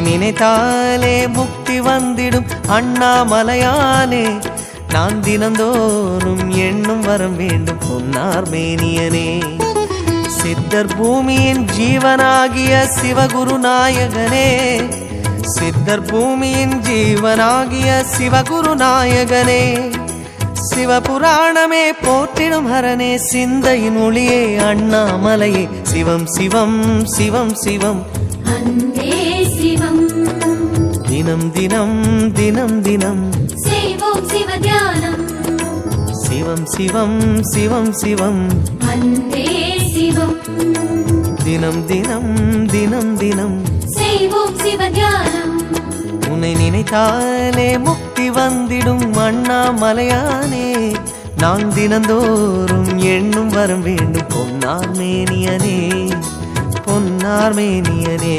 நினைத்தாலே முக்தி வந்திடும் அண்ணாமலையானே, நான் தினந்தோறும் எண்ணும் வரம் வேண்டும் பொன்னார் மேனியனே. சித்தர் பூமியின் ஜீவனாகிய சிவகுரு நாயகனே, சித்தர் பூமியின் ஜீவனாகிய சிவகுரு நாயகனே, சிவபுராணமே போற்றிடும் ஹரனே, சிந்தையின் ஒளியே அண்ணாமலையே, சிவம் சிவம் சிவம் சிவம் அன்பே சிவம். தினம் தினம் தினம் தினம் செய்வோம் சிவ தியானம். சிவம் சிவம் சிவம் சிவம் அன்பே சிவம். தினம் தினம் தினம் தினம் செய்வோம் சிவ தியானம். உன்னை நினைத்தாலே முக்தி வந்திடும் அண்ணாமலையானே, நான் தினந்தோறும் எண்ணும் வரம் வேண்டும் பொன்னார் மேனியனே, பொன்னார் மேனியனே.